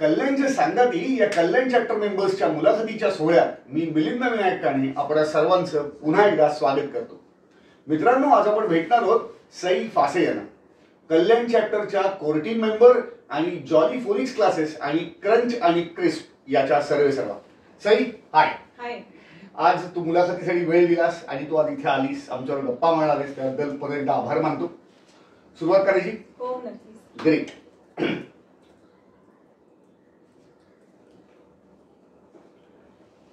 कल्याणच्या सांगती या कल्याण चॅप्टर मेंबर्सच्या मुलाखतीच्या सोहळ्यात मी मिलिंद विनायक काणे आपल्या सर्वांचं पुन्हा एकदा स्वागत करतो. मित्रांनो, आज आपण भेटणार आहोत सई फासे यांना, कल्याण चॅप्टरच्या कोर टीम मेंबर आणि जॉली फोनिक्स क्लासेस आणि क्रंच आणि क्रिस्प याच्या सर्वेसर्वा. सई, हाय. हाय. आज तू मुलाखतीसाठी वेळ दिलास आणि तू आज इथे आलीस, आमच्यावर गप्पा मारणारेस, त्याबद्दल परत एकदा आभार मानतो. सुरुवात करायची? हो, नक्कीच. ग्रेट.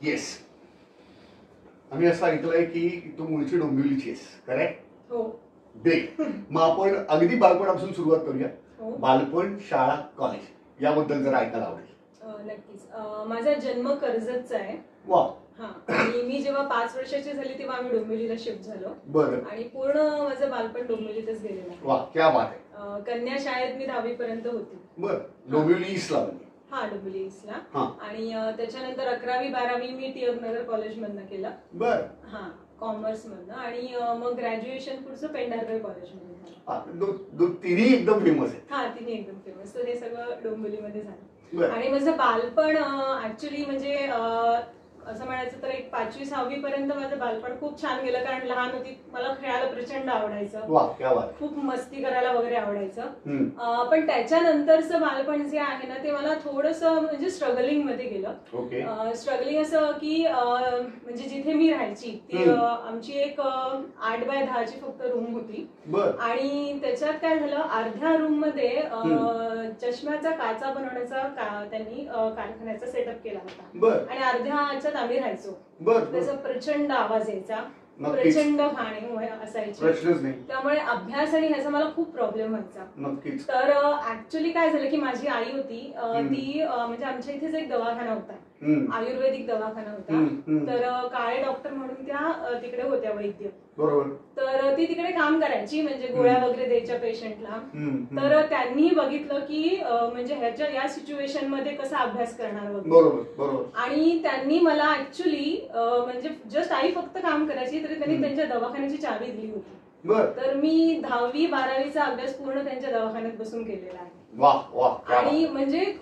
येस, आम्ही असं ऐकलंय की तू मूळची डोंबिवलीची आहेस, करेक्ट? हो. ग्रेट. मग आपण अगदी बालपणापासून सुरुवात करूया. हो. बालपण, शाळा, कॉलेज याबद्दल जरा ऐकायला आवडेल. नक्कीच. माझा जन्म कर्जतचा आहे. वा. हा, आणि मी जेव्हा 5 वर्षाची झाली तेव्हा आम्ही डोंबिवलीला शिफ्ट झालो. बरं. आणि पूर्ण माझं बालपण डोंबिवलीतच गेलेलं आहे. वा, क्या बात आहे. कन्या शाळेत मी 10वी पर्यंत होती. बरं. डोंबिवली ईस्टला? हा, डोंबिवली ईस्टला. हा. आणि त्याच्यानंतर 11वी 12वी मी टिळक नगर कॉलेज मधनं केलं. बरं. हा, कॉमर्स मधनं. आणि मग ग्रॅज्युएशन पुढचं पेंढारकर कॉलेज मध्ये झालं. तिन्ही एकदम फेमस आहे. हा, तिन्ही एकदम फेमस. तर हे सगळं डोंबिवलीमध्ये झालं. बरं. आणि माझं बालपण ऍक्च्युली म्हणजे असं म्हणायचं तर एक 5वी 6वी पर्यंत माझं बालपण खूप छान गेलं, कारण लहान होती, मला खेळायला प्रचंड आवडायचं. वा, क्या बात. खूप मस्ती करायला वगैरे आवडायचं. पण त्याच्यानंतरचं बालपण जे आहे ना ते मला थोडंसं म्हणजे स्ट्रगलिंग मध्ये गेलं. ओके. स्ट्रगलिंग असं की म्हणजे जिथे मी राहायची ती आमची एक 8x10ची फक्त रूम होती. आणि त्याच्यात काय झालं, अर्ध्या रूम मध्ये चष्म्याचा काचा बनवण्याचा त्यांनी कारखान्याचा सेटअप केला होता. आणि अर्ध्या आम्ही राहायचो. त्याचा प्रचंड आवाज यायचा, प्रचंड घाणे असायची, त्यामुळे अभ्यास आणि ह्याचा मला खूप प्रॉब्लेम व्हायचा. तर ऍक्च्युली काय झालं की माझी आई होती ती म्हणजे आमच्या इथेच एक दवाखाना होता, आयुर्वेदिक दवाखाना होता. तर काळे डॉक्टर म्हणून त्या तिकडे होत्या वैद्य. बरोबर. तर ती तिकडे काम करायची, म्हणजे गोळ्या वगैरे द्यायच्या पेशंटला. तर त्यांनी बघितलं की म्हणजे ह्याच्या या सिच्युएशन मध्ये कसा अभ्यास करणार वगैरे. आणि त्यांनी मला ऍक्च्युली म्हणजे जस्ट आई फक्त काम करायची तरी त्यांनी त्यांच्या दवाखान्याची चावी दिली होती. तर मी 10वी 12वीचा अभ्यास पूर्ण त्यांच्या दवाखान्यात बसून केलेला आहे. आणि म्हणजे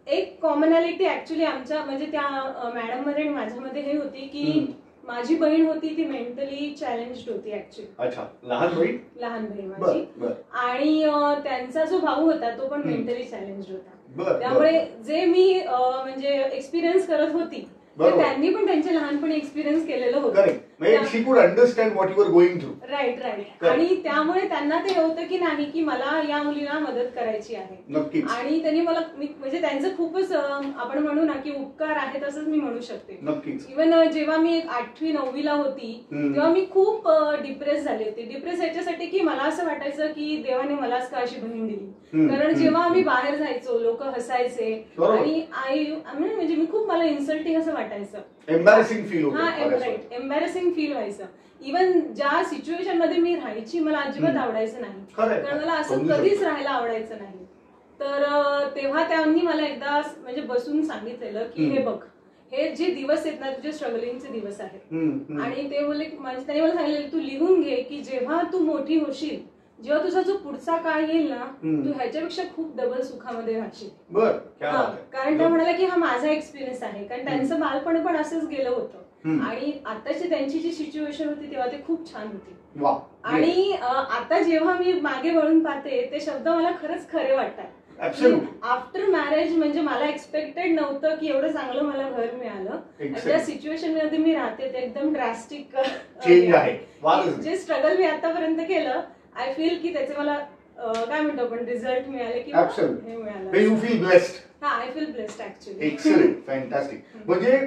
एक कॉमनॅलिटी ऍक्च्युली आमच्या म्हणजे त्या मॅडम मध्ये आणि माझ्यामध्ये हे होती की माझी बहीण होती ती मेंटली चॅलेंज्ड होती ऍक्च्युली. अच्छा. लहान बहीण माझी. आणि त्यांचा जो भाऊ होता तो पण मेंटली चॅलेंज्ड होता. त्यामुळे जे मी म्हणजे एक्सपिरियन्स करत होती त्यांनी पण त्यांचे लहानपणी एक्सपिरियन्स केलेलं होतं. She could understand what you are going through. Right. आणि त्यामुळे त्यांना ते होतं की नाही की मला या मुलीला मदत करायची आहे. आणि त्यांनी मला म्हणजे त्यांचं खूपच आपण म्हणू ना की उपकार आहेत असंच मी म्हणू शकते. इव्हन जेव्हा मी 8वी 9वीला होती तेव्हा मी खूप डिप्रेस झाले होते. डिप्रेस याच्यासाठी की मला असं वाटायचं की देवाने मलाच का अशी बहीण दिली. कारण जेव्हा आम्ही बाहेर जायचो लोक हसायचे आणि आई म्हणजे मी खूप मला इन्सल्टिंग असं वाटायचं. एम्बॅरेसिंग फील होतं. हा, राईट. एम्बॅरेसिंग फील व्हायचं. इव्हन ज्या सिच्युएशन मध्ये मी राहायची मला अजिबात आवडायचं नाही, कारण मला असं कधीच राहायला आवडायचं नाही. तर तेव्हा त्यांनी मला एकदा म्हणजे बसून सांगितलेलं की हे बघ, हे जे दिवस आहेत ना तुझे स्ट्रगलिंगचे दिवस आहेत. आणि ते बोलले, त्यांनी मला सांगितलं तू लिहून घे की जेव्हा तू मोठी होशील, जेव्हा तुझा जो पुढचा काळ येईल ना तू ह्याच्यापेक्षा खूप डबल सुखामध्ये राहशील. कारण त्या म्हणाला की हा माझा एक्सपिरियन्स आहे, कारण त्यांचं बालपण पण असंच गेलं होतं. आणि आताची त्यांची जी सिच्युएशन होती तेव्हा ते खूप छान होती. आणि आता जेव्हा मी मागे वळून पाहते ते शब्द मला खरंच खरे वाटतात. आफ्टर मॅरेज म्हणजे मला एक्सपेक्टेड नव्हतं की एवढं चांगलं मला घर मिळालं. ज्या सिच्युएशन मध्ये मी राहते ते एकदम ड्रास्टिक चेंज आहे. जे स्ट्रगल मी आतापर्यंत केलं आय फील की त्याचे मला काय म्हणतो आपण रिझल्ट मिळाले की हे मिळालं. You feel blessed. हा, I feel blessed actually. Excellent, fantastic. म्हणजे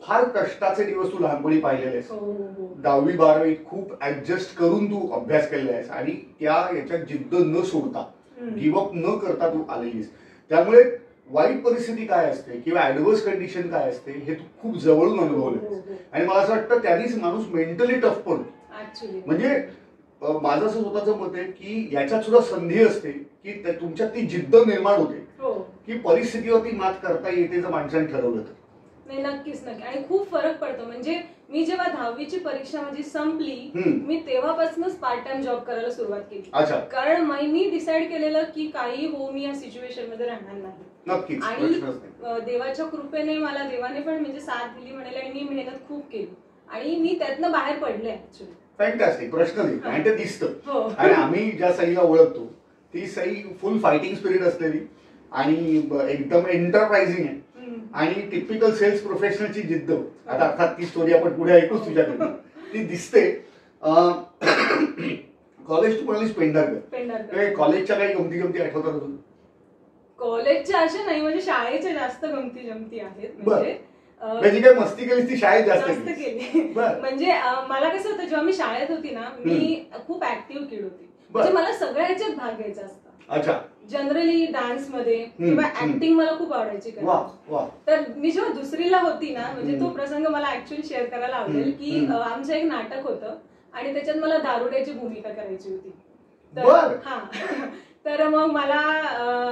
फार कष्टाचे दिवस तू लहानपणी पाहिलेले आहेस. 10वी 12वी खूप ऍडजस्ट करून तू अभ्यास केलेला आहेस आणि त्या याच्यात जिद्द न सोडता, गिव्हअप न करता तू आलेलीस. त्यामुळे वाईट परिस्थिती काय असते किंवा ऍडव्हर्स कंडिशन काय असते हे तू खूप जवळून अनुभवलं. आणि मला असं वाटतं त्यांनीच माणूस मेंटली टफ पडतो. म्हणजे माझं असं स्वतःचं मत आहे की याच्यात सुद्धा संधी असते की तुमच्यात ती जिद्द निर्माण होते की परिस्थितीवरती मात करता येते जर माणसाने ठरवलं तर. नाही, नक्कीच. आणि खूप फरक पडतो. म्हणजे मी जेव्हा 10वीची परीक्षा माझी संपली मी तेव्हापासूनच पार्ट टाइम जॉब करायला सुरुवात केली. कारण मी डिसाईड केलेलं की काही हो मी या सिच्युएशन मध्ये राहणार नाही. आणि देवाच्या कृपेने मला देवाने पण म्हणजे साथ दिली म्हणाले आणि मी मेहनत खूप केली आणि मी त्यातनं बाहेर पडले ऍक्च्युली. फॅन्टॅस्टिक. प्रश्न नाही आणि ते दिसतं. आणि आम्ही ज्या सईला ओळखतो ती सई फुल फायटिंग स्पिरिट असलेली आणि एकदम एंटरप्राइझिंग आहे आणि टिपिकल सेल्स प्रोफेशनलची जिद्द. आता अर्थात ती स्टोरी आपण पुढे ऐकूच तुझ्याकडे. ती दिसते. कॉलेज तू म्हणालीस पेंढारकर. कॉलेजच्या काही गमती आठवतात अजून? कॉलेजच्या अशा नाही म्हणजे शाळेच्या जास्त गमती जमती आहेत. म्हणजे काय मस्ती केलीस ती शाळेत जास्त केली. म्हणजे मला कसं होतं जेव्हा मी शाळेत होती ना मी खूप ऍक्टिव्ह किड होती. म्हणजे मला सगळ्या ह्याच्यात भाग घ्यायचा असता. अच्छा. जनरली डान्स मध्ये किंवा ऍक्टिंग मला खूप आवडायची. तर मी जेव्हा दुसरीला होती ना म्हणजे तो प्रसंग मला ऍक्च्युअली शेअर करायला आवडेल की आमचं एक नाटक होतं आणि त्याच्यात मला दारुड्याची भूमिका करायची होती. तर मग मला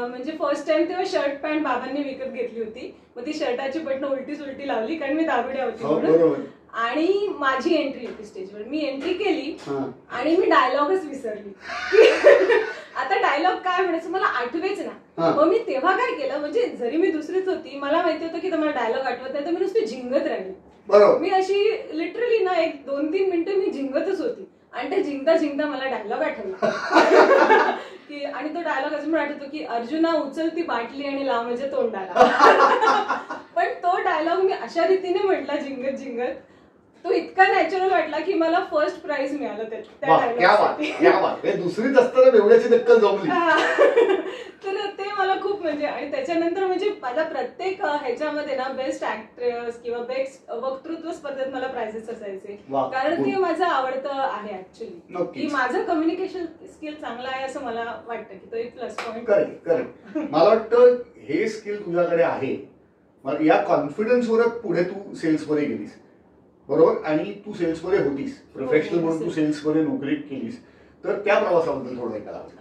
म्हणजे फर्स्ट टाइम तेव्हा शर्ट पॅन्ट बाबांनी विकत घेतली होती. मग ती शर्टाची बटणं उलटी सुलटी लावली कारण मी दारुड्या होती म्हणून. आणि माझी एंट्री होती स्टेजवर. मी एंट्री केली आणि मी डायलॉगच विसरली. आता डायलॉग काय म्हणायचं मला आठवेच ना. मग मी तेव्हा काय केलं म्हणजे जरी मी दुसरीच होती मला माहिती होतं की मला डायलॉग आठवत नाही तर मी नुसती झिंगत राहिली. मी अशी लिटरली ना 1-2-3 मिनिटं मी झिंगतच होती आणि ते झिंगता मला डायलॉग आठवला की आणि तो डायलॉग अजून आठवतो की अर्जुना उचल ती बाटली आणि लाव म्हणजे तोंडाला. पण तो डायलॉग मी अशा रीतीने म्हटला झिंगत तो इतका नॅचरल वाटला की मला फर्स्ट प्राइज मिळालं त्या डायलॉगसाठी. दुसरीच असताना एवढ्याची दक्कल जमली. तर ते मला खूप म्हणजे आणि त्याच्यानंतर म्हणजे माझा प्रत्येक ह्याच्यामध्ये ना बेस्ट ऍक्ट्रेस किंवा बेस्ट वक्तृत्व स्पर्धेत मला प्राइजेस असायचे. कारण ते माझं आवडतं आहे ऍक्च्युली की माझं कम्युनिकेशन स्किल चांगलं आहे असं मला वाटतं की तो एक प्लस पॉइंट. करेक्ट. मला वाटतं हे स्किल तुझ्याकडे आहे. या कॉन्फिडन्सवरच पुढे तू सेल्समध्ये गेलीस बरोबर. आणि तू सेल्समध्ये होतीस प्रोफेशनल म्हणून तू सेल्समध्ये नोकरी केलीस. तर त्या प्रवासाबद्दल थोडं ऐकायला आवडेल.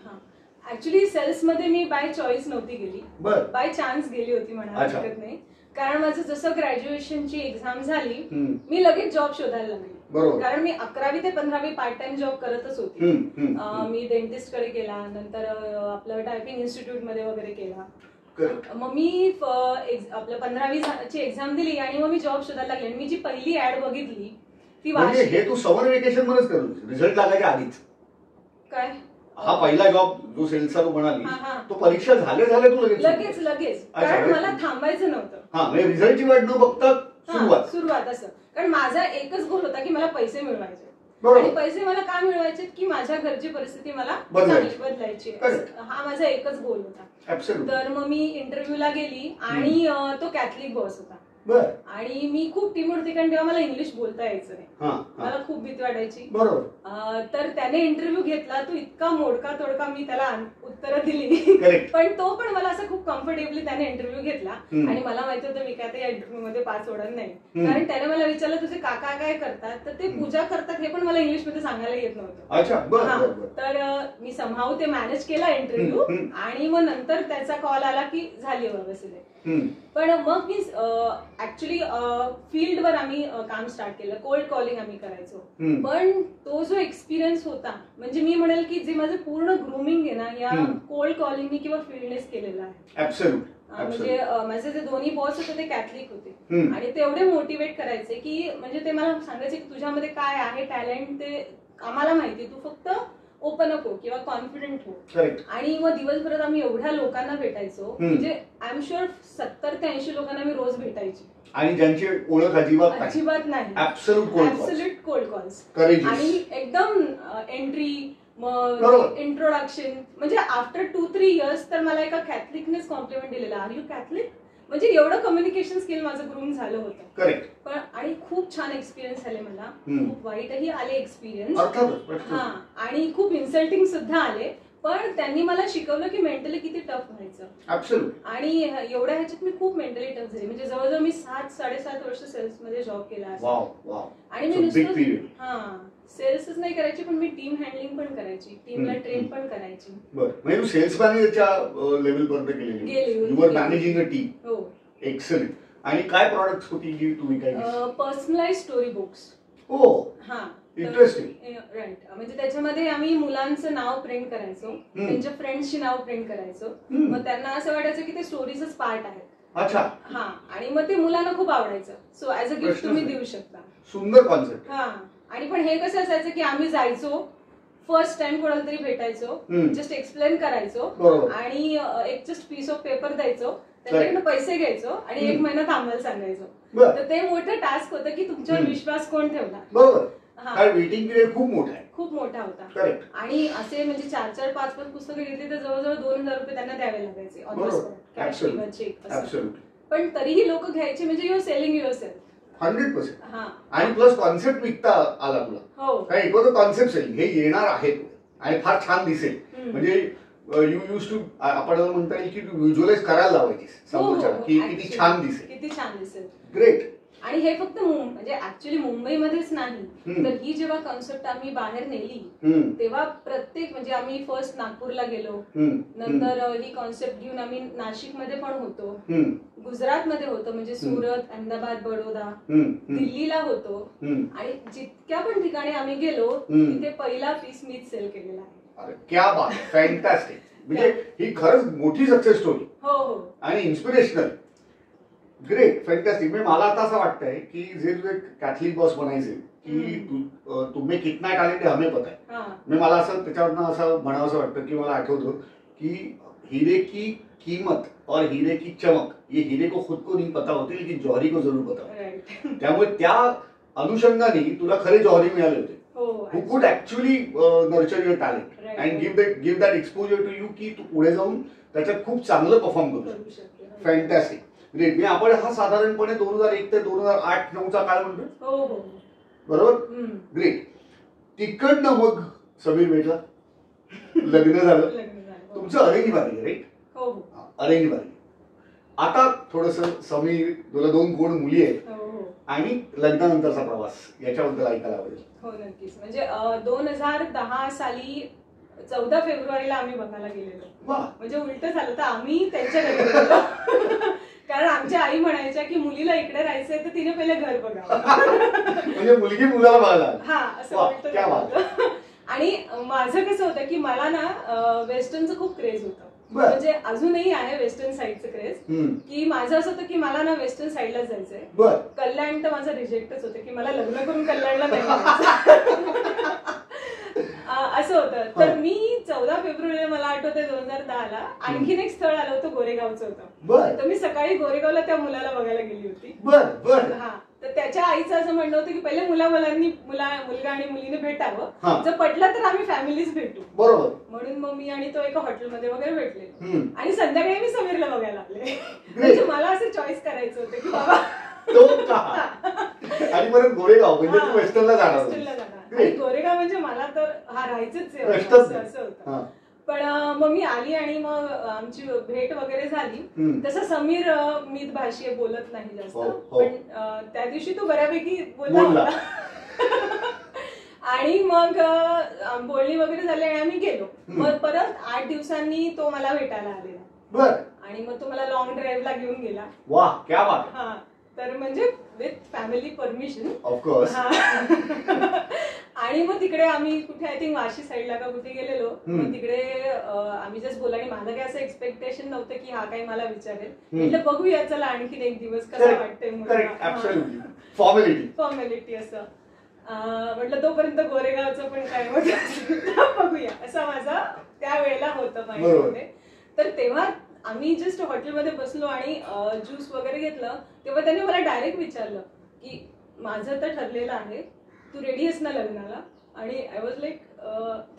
ऍक्च्युली सेल्समध्ये मी बाय चॉईस नव्हती गेली. बाय चान्स गेली होती म्हणायला हरकत नाही. कारण माझं जसं ग्रॅज्युएशनची एक्झाम झाली मी लगेच जॉब शोधायला लागली. कारण मी 11वी ते 15वी पार्ट टाइम जॉब करतच होती. मी डेंटिस्ट कडे केला नंतर आपलं टायपिंग इन्स्टिट्यूट मध्ये वगैरे केला. मग मी आपलं 15वी एक्झाम दिली आणि मग मी जॉब शोधायला लागले. मी जी पहिली ऍड बघितली ती हे तू समर वेकेशन मध्येच करू रिझल्ट लागायच्या आधीच काय हा पहिला जॉब जो सेल्सचा तू म्हणाली तो परीक्षा झाले तू लगेच कारण मला थांबायचं नव्हतं. रिझल्टची वाट न बघता सुरुवात असं. कारण माझा एकच गोल होता की मला पैसे मिळवायचे आणि पैसे मला का मिळवायचे की माझ्या घरची परिस्थिती मला बदलायची. हा माझा एकच गोल होता. तर मग मी इंटरव्ह्यूला गेली आणि तो कॅथलिक बॉस होता आणि मी खूप टीम होती कारण तेव्हा मला इंग्लिश बोलता यायचं नाही. मला खूप भीती वाटायची. तर त्याने इंटरव्ह्यू घेतला तो इतका मोडका तोडका मी त्याला उत्तरं दिली पण तो पण मला असं खूप कम्फर्टेबली त्याने इंटरव्ह्यू घेतला आणि मला माहिती होतं मी काय त्या इंटरव्ह्यू मध्ये पास होणार नाही. कारण त्याने मला विचारलं तुझे काका काय करतात तर ते पूजा करतात हे पण मला इंग्लिश मध्ये सांगायला येत नव्हतं. तर मी समहाऊ ते मॅनेज केला इंटरव्ह्यू आणि मग नंतर त्याचा कॉल आला की झाली बाबा सिलेक्ट. पण मग मी ऍक्च्युली फील्डवर आम्ही काम स्टार्ट केलं. कोल्ड कॉलिंग आम्ही करायचो. पण तो जो एक्सपिरियन्स होता म्हणजे मी म्हणेल की जे माझं पूर्ण ग्रूमिंग आहे ना या कोल्ड कॉलिंगनी किंवा फील्डनेच केलेलं आहे. म्हणजे माझे जे दोन्ही बॉस होते ते कॅथलिक होते आणि ते एवढे मोटिवेट करायचे की म्हणजे ते मला सांगायचे की तुझ्यामध्ये काय आहे टॅलेंट ते आम्हाला माहिती तू फक्त ओपन अप हो किंवा कॉन्फिडंट हो. आणि मग दिवसभरात आम्ही एवढ्या लोकांना भेटायचो म्हणजे आय एम शुअर 70 ते 80 लोकांना मी रोज भेटायची आणि ज्यांची ओळख अजिबात नाही. ऍब्सोल्यूट कोल्ड कॉल्स आणि एकदम एंट्री मग इंट्रोडक्शन म्हणजे आफ्टर 2-3 इयर्स तर मला एका कॅथलिकनेच कॉम्प्लिमेंट दिलेला आर यू कॅथलिक म्हणजे एवढं कम्युनिकेशन स्किल माझं ग्रूम झालं होतं. पण आणि खूप छान एक्सपिरियन्स आले मला. खूप वाईटही आले एक्सपिरियन्स आणि खूप इन्सल्टिंग सुद्धा आले. पण त्यांनी मला शिकवलं की मेंटली किती टफ व्हायचं. आणि एवढ्या ह्याच्यात मी खूप मेंटली टफ झाली. म्हणजे जवळजवळ मी 7-7.5 वर्ष सेल्स मध्ये जॉब केला आणि मी नुसतं सेल्सच नाही करायची पण मी टीम हँडलिंग पण करायची. टीमला ट्रेन पण करायची. म्हणजे तू सेल्स मॅनेजरच्या लेवल पर्यंत गेली. You were managing a team. Excellent. आणि काय प्रॉडक्ट होती जी तुम्ही काय पर्सनलाइज स्टोरी बुक्स. हो, हा, इंटरेस्टिंग. राईट. म्हणजे त्याच्यामध्ये आम्ही मुलांचं नाव प्रिंट करायचो, त्यांच्या फ्रेंड्सची नाव प्रिंट करायचो. मग त्यांना असं वाटायचं की ते स्टोरीजच पार्ट आहे. अच्छा. हा, आणि मग ते मुलांना खूप आवडायचं. सो ऍज अ गिफ्ट तुम्ही देऊ शकता. सुंदर कॉन्सेप्ट. हा, आणि पण हे कसं असायचं की आम्ही जायचो, फर्स्ट टाइम कोणाला तरी भेटायचो, जस्ट एक्सप्लेन करायचो आणि एक जस्ट पीस ऑफ पेपर द्यायचो, त्याच्याकडे पैसे घ्यायचो आणि 1 महिना थांबायला सांगायचो. तर ते मोठं टास्क होतं की तुमच्यावर विश्वास कोण ठेवणार. बरोबर. वेटिंग पिरियड खूप मोठा आहे. खूप मोठा होता. आणि असे म्हणजे 4-4, 5-5 पुस्तकं घेतली तर जवळजवळ 2000 रुपये त्यांना द्यावे लागायचे ऑन द स्पॉट, कॅश किंवा चेक. पण तरीही लोक घ्यायचे, म्हणजे युअर सेलिंग युअर सेल्फ. 100%. आणि प्लस कॉन्सेप्ट विकता आला तुला. हो, काय it was a concept selling. हे येणार आहे आणि फार छान दिसेल. म्हणजे यू यूज टू, आपण म्हणता येईल की व्हिज्युअलाइज करायला लावायची समोरच्याला की किती छान दिसेल, किती छान दिसेल. ग्रेट. आणि हे फक्त म्हणजे ऍक्च्युअली मुंबईमध्येच नाही, तर ही जेव्हा कॉन्सेप्ट आम्ही बाहेर नेली तेव्हा प्रत्येक, म्हणजे आम्ही फर्स्ट नागपूरला गेलो, नंतर ही कॉन्सेप्ट घेऊन आम्ही नाशिकमध्ये पण होतो, गुजरातमध्ये होतो, म्हणजे सुरत, अहमदाबाद, बडोदा, दिल्लीला होतो, आणि जितक्या पण ठिकाणी आम्ही गेलो तिथे पहिला पीस मीच सेल केलेला आहे. क्या बात, फॅन्टॅस्टिक. म्हणजे ही खरंच मोठी सक्सेस स्टोरी. हो हो, आणि इन्स्पिरेशनल. Great, fantastic. म्हणजे मला आता असं वाटतंय की जे तुझे कॅथलिक बॉस बनायचे की तुम्ही कितना टॅलेंट है हमें पता है. म्हणजे मला असं त्याच्यावरनं असं म्हणावं असं वाटतं की मला आठवतं की हिरे की कीमत और हीरे की चमक ये हीरे को खुद को नहीं पता होती लेकिन जौहरी को जरूर पता होती. त्यामुळे त्या अनुषंगाने तुला खरे जौहरी मिळाले होते who could actually nurture your talent and give that exposure to you की तू पुढे जाऊन त्याच्यात खूप चांगलं परफॉर्म करू शकतो. Fantastic, great. मी आपण हा साधारणपणे 2001 ते 2008-9चा काळ म्हणतो, बरोबर. ग्रेट. तिकडनं मग समीर भेटला, लग्न झालं. तुमचं अरेंज मॅरेज आहे, राईट? Arrange marriage. आता थोडस समीर, तुला 2 गोड मुली आहेत आणि लग्नानंतरचा प्रवास याच्याबद्दल ऐकायला आवडेल. हो, नक्कीच. म्हणजे 2010 साली 14 फेब्रुवारीला आम्ही बघायला गेलेलो. म्हणजे उलट झालं, तर आम्ही त्यांच्या घरी गेलो. कारण आमच्या आई म्हणायच्या की मुलीला इकडे राहायचंय तर तिने पहिले घर बघावं. म्हणजे मुलगी मुलाला बघायला. हा, असं. आणि माझं कसं होतं की मला ना वेस्टर्नचं खूप क्रेज होतं. म्हणजे अजूनही आहे वेस्टर्न साईडचं क्रेज. की माझं असं होतं की मला ना वेस्टर्न साईडलाच जायचंय. कल्याण तर माझं रिजेक्टच होतं की मला लग्न करून कल्याणला नाही असं होतं. तर मी 14 फेब्रुवारीला, मला आठवतंय 2010ला, आणखीन एक स्थळ आलं होतं, गोरेगावचं होतं. तर मी सकाळी गोरेगावला त्या मुलाला बघायला गेली होती. हा, तर त्याच्या आईचं असं म्हणणं होतं की पहिले मुलगा आणि मुलीने भेटावं, जर पटलं तर आम्ही फॅमिलीच भेटू. बरोबर. म्हणून मग मी आणि तो एका हॉटेलमध्ये वगैरे भेटले आणि संध्याकाळी मी समीरला बघायला आले. म्हणजे मला असं चॉईस करायचं होतं की बाबा तो का, आणि परत गोरेगाव म्हणजे तू वेस्टर्नला जाणार. आणि गोरेगाव म्हणजे मला तर राहायचंच आहे असं होतं. पण मग मी आली आणि मग आमची भेट वगैरे झाली. तसं समीर मितभाषी बोलत नाही जास्त, पण त्या दिवशी तो बऱ्यापैकी बोलला. आणि मग बोलणी वगैरे झाली आणि आम्ही गेलो. मग परत 8 दिवसांनी तो मला भेटायला आलेला आणि मग तो मला लॉंग ड्राईव्हला घेऊन गेला. वाह, क्या बात. हा, तर म्हणजे विथ फॅमिली परमिशन ऑफकोर्स. आणि मग तिकडे आम्ही कुठे, आय थिंक वाशी साईडला का कुठे गेलेलो. मग तिकडे आम्ही जस्ट बोला, आणि माझं काही असं एक्सपेक्टेशन नव्हतं की हा काही मला विचारेल. म्हटलं बघूया, चला आणखीन एक दिवस कसा वाटतंय, फॉर्मॅलिटी असं. म्हटलं तोपर्यंत गोरेगावचं पण काय बघूया, असं माझा त्यावेळेला होतं माहिती. तर तेव्हा आम्ही जस्ट हॉटेलमध्ये बसलो आणि ज्यूस वगैरे घेतलं, तेव्हा त्याने मला डायरेक्ट विचारलं की माझं तर ठरलेलं आहे, तू रेडी आहेस ना लग्नाला? आणि आय वॉज लाईक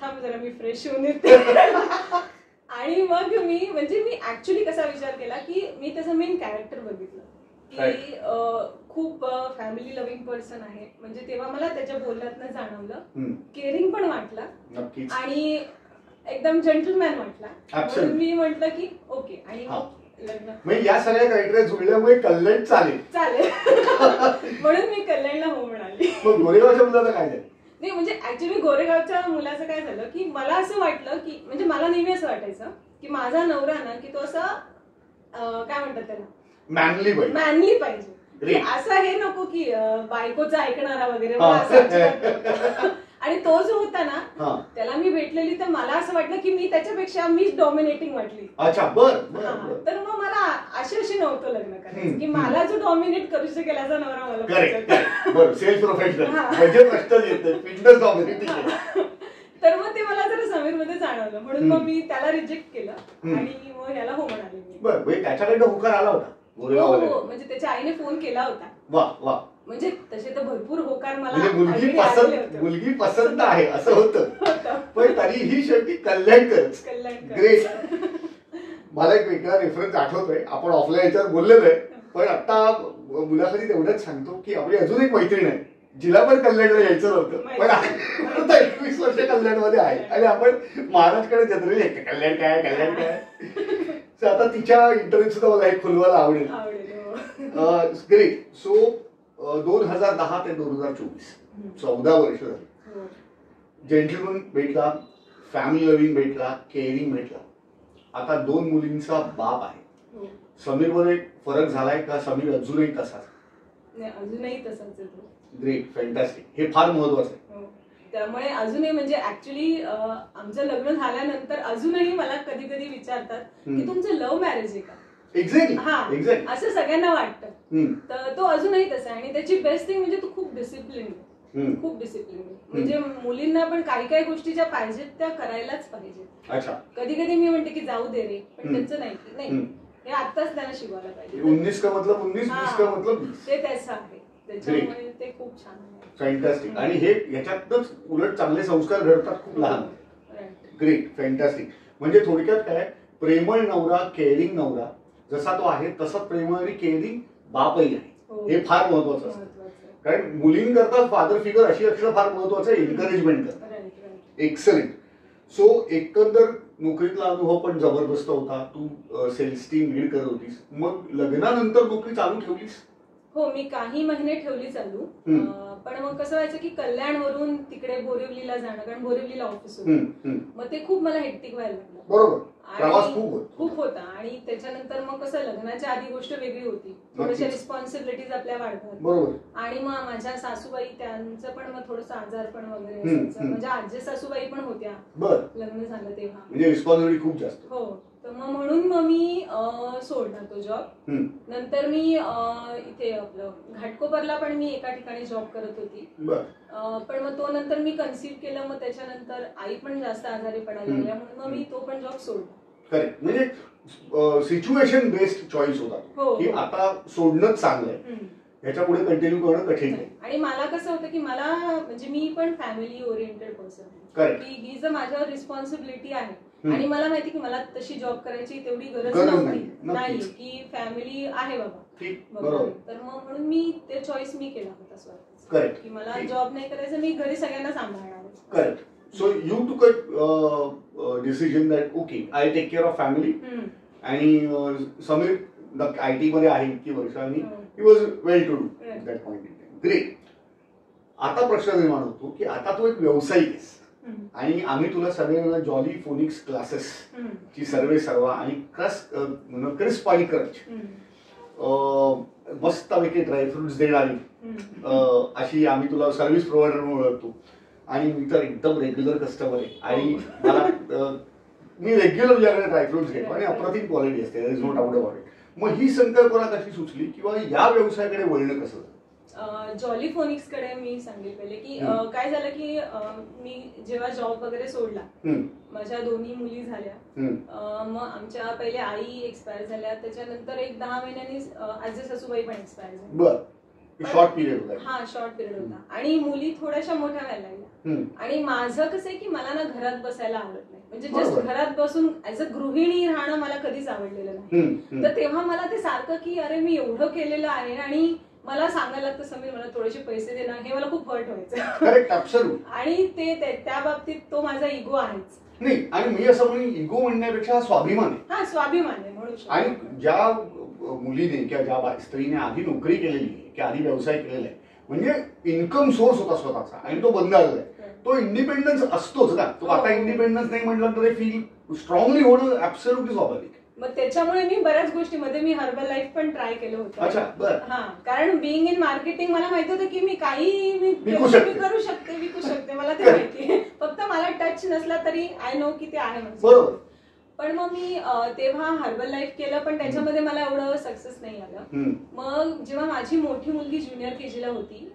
थांब जरा मी फ्रेश होऊन येते. आणि मग मी ऍक्च्युली कसा विचार केला की मी त्याचं मेन कॅरेक्टर बघितलं की खूप फॅमिली लव्हिंग पर्सन आहे. म्हणजे तेव्हा मला त्याच्या बोलण्यातनं जाणवलं, केअरिंग पण वाटला आणि एकदम जेंटलमॅन वाटला. मी म्हटलं की ओके, आणि लग्न या सगळ्या क्रायटेरिया जुळल्यामुळे कल्याण चालेल. म्हणून मी कल्याणला हो म्हणाली. गोरेगावच्या मुलाचं काय झालं? नाही, म्हणजे ऍक्च्युली गोरेगावच्या मुलाचं काय झालं की मला असं वाटलं की, म्हणजे मला नेहमी असं वाटायचं की माझा नवरा ना की तो असा काय म्हणतात त्याला, मॅनली पाहिजे. असं हे नको की बायकोचं ऐकणारा वगैरे. आणि तो जो होता ना त्याला मी भेटलेली तर मला असं वाटलं की मी त्याच्यापेक्षा मीच डॉमिनेटिंग वाटली. अच्छा तर मग मला अशी नव्हतं लग्न करायचं की मला जो डॉमिनेट करू शकेल असा नवरा मला. Self professional. तर मग ते मला जरा समीर मध्ये जाणवलं म्हणून मग मी त्याला रिजेक्ट केलं आणि मग ह्याला हो म्हणाले मी. बरं त्याच्याकडनं होकार आला होता? हो म्हणजे त्याच्या आईने फोन केला होता. वा. म्हणजे तसे तर भरपूर होकार मला मुलगी पसंत आहे असं होतं पण तरीही शेवटी कल्याणकरच. ग्रेट. मला एक वेगळा रेफरन्स आठवतोय, आपण ऑफलाईन याच्यावर बोललेलो आहे पण आता मुलाखतीत एवढंच सांगतो की आपली अजून एक मैत्रीण आहे जिला पण कल्याणला यायचं नव्हतं पण आता 21 वर्ष कल्याणमध्ये आहे आणि आपण महाराजकडे जनरली कल्याण काय आता तिच्या इंटरव्ह्यू सुद्धा मला एक खुलवायला आवडेल. ग्रेट. सो 2010 ते 2024 14 वर्ष झाली. जेंटलमन भेटला, फॅमिली लव्हिंग भेटला, केअरिंग भेटला. आता 2 मुलींचा बाप आहे. समीर मध्ये फरक झालाय का? समीर अजूनही तसाच? अजूनही तसाच. ग्रेट. फॅन्टॅस्टिक. हे फार महत्वाचं आहे. त्यामुळे अजूनही म्हणजे ऍक्च्युली आमचं लग्न झाल्यानंतर अजूनही मला कधी कधी विचारतात की तुमचं लव्ह मॅरेज आहे का? एक्झॅक्टली. असं सगळ्यांना वाटतं. तर तो अजूनही तसा आहे आणि त्याची बेस्ट थिंग म्हणजे तो खूप डिसिप्लिन म्हणजे मुलींना पण काही गोष्टी ज्या पाहिजेत त्या करायलाच पाहिजे. कधी कधी मी म्हणते की जाऊ दे रे पण त्याचं नाही हे आताच त्यांना शिकवायला पाहिजे. 19 का मतलब 19, 20 का मतलब 20. ते त्याचं आहे. त्याच्यामुळे ते खूप छान आहे. फॅन्टॅस्टिक. आणि हे याच्यातच उलट चांगले संस्कार घडतात खूप लहान. ग्रेट. फॅन्टॅस्टिक. म्हणजे थोडक्यात काय, प्रेमळ नवरा, केअरिंग नवरा जसा तो आहे तसा प्रेमळ आणि केअरिंग बापही आहे. हे फार महत्वाचं असतं कारण मुलींकरता फादर फिगर अशी असणं फार महत्वाचं आहे. एन्करेजमेंट करतात. एक्सलेंट. सो एकंदर नोकरीतला अनुभव पण जबरदस्त होता. तू सेल्स टीम लीड करत होतीस. मग लग्नानंतर नोकरी चालू ठेवलीस? हो मी काही महिने ठेवली चालू. पण मग कसं व्हायचं की कल्याणवरून तिकडे बोरिवलीला जाणं कारण बोरिवलीला ऑफिस होतं मग ते खूप मला हेक्टिक व्हायला लागलं. बरोबर. खूप होता आणि त्याच्यानंतर मग कसं लग्नाच्या आधी गोष्ट वेगळी होती. थोड्याशा रिस्पॉन्सिबिलिटीज आपल्या वाढतात आणि मग माझ्या सासूबाई त्यांचं पण मग थोडंसं आजारपण वगैरे असायचं. माझ्या आजी सासूबाई पण होत्या लग्न झालं तेव्हा. म्हणजे रिस्पॉन्सिबिलिटी खूप जास्त. हो. तर मग म्हणून मग मी सोडला तो जॉब. नंतर मी इथे आपलं घाटकोपरला पण मी एका ठिकाणी जॉब करत होती. पण मग तो नंतर मी कन्सिव्ह केलं. मग त्याच्यानंतर आई पण जास्त आजारी पडायला लागल्या म्हणून मग मी तो पण जॉब सोडला. करेक्ट. म्हणजे सिच्युएशन बेस्ड चॉईस होता की आता सोडणंच चांगलं आहे. ह्याच्या पुढे कंटिन्यू करणं कठीण आहे. आणि मला कसं होतं की मला म्हणजे मी पण फॅमिली ओरिएंटेड पर्सन की ही जर माझ्यावर रिस्पॉन्सिबिलिटी आहे आणि मला माहिती की मला तशी जॉब करायची तेवढी गरज नाही की फॅमिली आहे बाबा. तर मग म्हणून मी ते चॉईस मी केला होता स्वतः की मला जॉब नाही करायचं मी घरी सगळ्यांना सांभाळणार. Correct. So you took a decision that okay, I'll take care of family. आणि समीर IT मध्ये आहे इतकी वर्ष आणि he was well to do at that point in time. Great. आता प्रश्न निर्माण होतो की आता तू एक व्यावसायिक आहेस आणि आम्ही तुला सगळ्यांना जॉली फोनिक्स क्लासेस ची सर्वा आणि क्रिस्प आणि क्रंच मस्तपैकी ड्रायफ्रुट्स देणारी अशी आम्ही तुला सर्व्हिस प्रोव्हायडर म्हणून ओळखतो. आणि मी तर एकदम रेग्युलर कस्टमर आहे आणि मला मी रेग्युलर तुझ्याकडे ड्रायफ्रुट्स घेतो आणि अप्रतिम क्वालिटी असते. There is no doubt about it. मग ही संकल्पना कशी सुचली किंवा या व्यवसायाकडे वळणं कसं? जॉली फोनिक्स कडे मी सांगेल पहिले की काय झालं की मी जेव्हा जॉब वगैरे सोडला माझ्या 2 मुली झाल्या. मग आमच्या पहिले आई एक्सपायर झाल्या त्याच्यानंतर एक 10 महिन्यांनी आजी सासूबाई पण एक्सपायर झाल्या. शॉर्ट पिरियड होता. शॉर्ट पिरियड होता आणि मुली थोड्याशा मोठ्या व्हायला लागल्या. आणि माझं कसं आहे की मला ना घरात बसायला आवडत नाही. म्हणजे जस्ट घरात बसून ऍज अ गृहिणी राहणं मला कधीच आवडलेलं नाही. तर तेव्हा मला ते सारखं की अरे मी एवढं केलेलं आहे आणि मला सांगायला लागतं समीर मला थोडेसे पैसे दे ना हे मला खूप हर्ट व्हायचं. आणि ते त्या बाबतीत तो माझा इगो आहेच. नाही आणि मी असं म्हणून इगो म्हणण्यापेक्षा स्वाभिमान आहे. स्वाभिमान आहे म्हणून. आणि ज्या मुलीने किंवा ज्या स्त्रीने आधी नोकरी केलेली आहे की आधी व्यवसाय केलेला आहे म्हणजे इन्कम सोर्स होता स्वतःचा आणि तो बंद झालेला आहे. तो इंडिपेंडन्स असतोच का. तो आता इंडिपेंडन्स नाही म्हटलं तर फील स्ट्रॉंगली होणं ऍब्सोल्युटली स्वाभाविक. मग त्याच्यामुळे मी बऱ्याच गोष्टीमध्ये मी हर्बल लाईफ पण ट्राय केलं होतं. हा, कारण बिईंग इन मार्केटिंग मला माहिती होतं की मी काही विकू शकते मला ते माहिती. फक्त मला टच नसला तरी आय नो की ते आहे म्हणजे. पण मग मी तेव्हा हर्बल लाईफ केलं, पण त्याच्यामध्ये मला एवढं सक्सेस नाही आलं. मग जेव्हा माझी मोठी मुलगी ज्युनियर केजीला होती,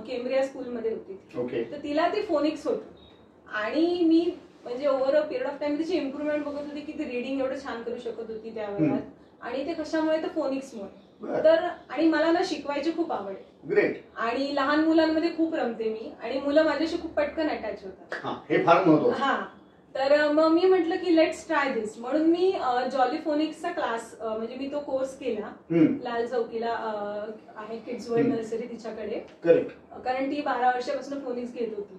केम्ब्रिया स्कूलमध्ये होती, तर तिला ते फोनिक्स होतं आणि मी म्हणजे over a period of time तिची इम्प्रुव्हमेंट बघत होती की ती रिडिंग एवढं छान करू शकत होती त्या वेळात. आणि ते कशामुळे तर फोनिक्समुळे. तर आणि मला ना शिकवायची खूप आवड आहे. ग्रेट. आणि लहान मुलांमध्ये खूप रमते मी आणि मुलं माझ्याशी खूप पटकन अटॅच होतात. हे फार महत्त्वाचं. हा, तर मग मी म्हटलं की लेट्स ट्राय दिस, म्हणून मी जॉली फोनिक्सचा क्लास म्हणजे मी तो कोर्स केला. लाल चौकीला आहे किड्स वर्ल्ड नर्सरी तिच्याकडे. कारण ती 12 वर्षापासून फोनिक्स घेत होती.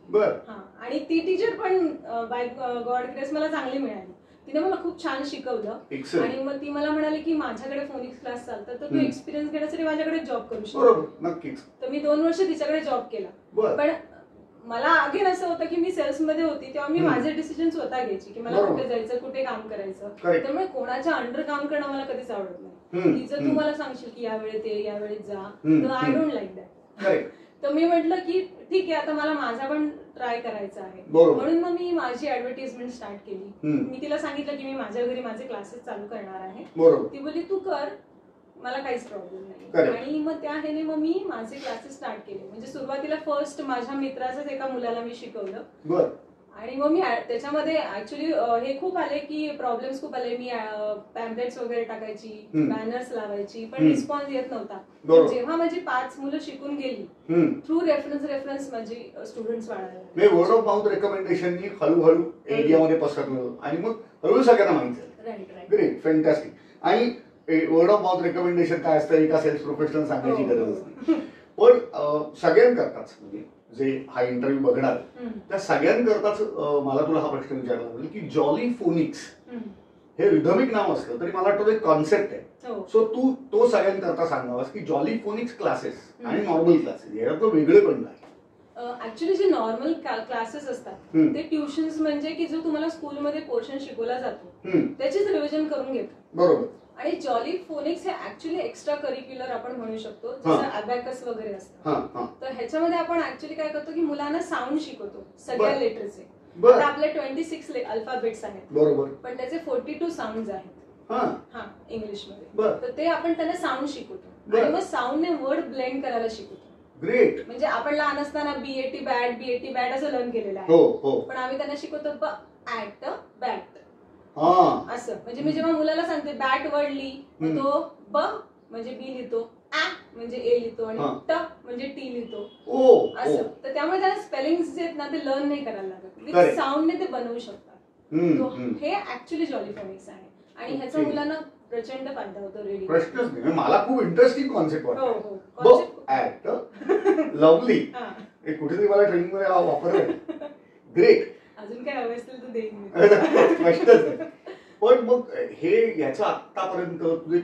आणि ती टीचर पण बाय गॉड ग्रेस मला चांगली मिळाली. तिने मला खूप छान शिकवलं. आणि मग ती मला म्हणाली की माझ्याकडे फोनिक्स क्लास चालतात, तर तू एक्सपिरियन्स घेण्यासाठी माझ्याकडे जॉब करू शकतो. तर मी 2 वर्ष तिच्याकडे जॉब केला. पण मला अगेन असं होतं की मी सेल्स मध्ये होती तेव्हा मी माझे डिसिजन स्वतः घ्यायची की मला कुठे जायचं, कुठे काम करायचं. त्यामुळे कोणाच्या अंडर काम करणं मला कधीच आवडत नाही. की जर तू मला सांगशील की या वेळेत ये, या वेळेत जा, तर आय डोंट लाईक दॅट. तर मी म्हटलं की ठीक आहे, आता मला माझा पण ट्राय करायचा आहे. म्हणून मग मी माझी ऍडव्हर्टाइजमेंट स्टार्ट केली. मी तिला सांगितलं की मी माझ्या घरी माझे क्लासेस चालू करणार आहे. ती बोलली तू कर, मला काहीच प्रॉब्लेम नाही. आणि मग त्या ह्याने मग मी माझे क्लासेस स्टार्ट केले. म्हणजे सुरुवातीला फर्स्ट माझ्या मित्राच्याच एका मुलाला मी शिकवलं. आणि मग मी त्याच्यामध्ये ऍक्च्युली हे खूप आले की प्रॉब्लेम्स खूप आले. मी पॅम्पलेट्स वगैरे टाकायची, बॅनर्स लावायची, पण रिस्पॉन्स येत नव्हता. जेव्हा माझी 5 मुलं शिकून गेली, थ्रू रेफरन्स माझी स्टुडंट्स वाढायला. वर्ड ऑफ माउथ रेकमेंडेशननी हळूहळू एरियामध्ये पसरलं आणि मग हळूहळू सगळ्यांना माहिती झालं. राईट. Great, fantastic. आणि वर्ड ऑफ माउथ रेकमेंडेशन काय असतं एका सेल्स प्रोफेशनल सांगायची गरज असते. पण सगळ्यांकरताच म्हणजे जे हा इंटरव्ह्यू बघणार त्या सगळ्यांकरताच मला तुला हा प्रश्न विचारला लागेल की जॉली फोनिक्स हे रिदमिक नाव असलं तरी मला वाटतं एक कॉन्सेप्ट आहे. सो तू तो सगळ्यांकरता सांगावास की जॉली फोनिक्स क्लासेस आणि नॉर्मल क्लासेस यात वेगळे पण नाही. ऍक्च्युली जे नॉर्मल क्लासेस असतात ते ट्युशन्स म्हणजे की जो तुम्हाला स्कूलमध्ये पोर्शन शिकवला जातो त्याचीच रिव्हिजन करून घेतो. बरोबर. आणि जॉली फोनिक्स हे ऍक्च्युली एक्स्ट्रा करिक्युलर आपण म्हणू शकतो, जसं अबॅकस वगैरे असतं. तर ह्याच्यामध्ये आपण ऍक्च्युली काय करतो की मुलांना साऊंड शिकवतो सगळ्या लेटरचे. आता आपले 26 अल्फाबेट्स आहेत, बरोबर, पण त्याचे 42 साऊंड आहेत इंग्लिशमध्ये. तर ते आपण त्यांना साऊंड शिकवतो आणि मग साऊंडने वर्ड ब्लेंड करायला शिकवतो. ग्रेट. म्हणजे आपण लहान असताना बीएटी बॅट असं लर्न केलेलं आहे, पण आम्ही त्यांना शिकवतो ऍट बॅट असं. म्हणजे मी जेव्हा मुलाला सांगते बॅट वर्ड लिही, तो ब म्हणजे बी लिहितो, ऍ म्हणजे ए लिहितो आणि ट म्हणजे टी लिहितो असं. तर त्यामुळे त्याला स्पेलिंग जे आहेत ना ते लर्न नाही करायला लागत, विथ साऊंडने ते बनवू शकतात. हे ऍक्च्युली जॉली फोनिक्स आहे आणि ह्याचा मुलांना प्रचंड फायदा होतो. रेडी प्रश्नच नाही. मला खूप इंटरेस्टिंग कॉन्सेप्ट वाटतो. लवली. कुठेतरी मला ट्रेनिंग मध्ये वापरलं. ग्रेट. अजून काय हवे असतील तर देईन. पण मग हे याचं आतापर्यंत तुझे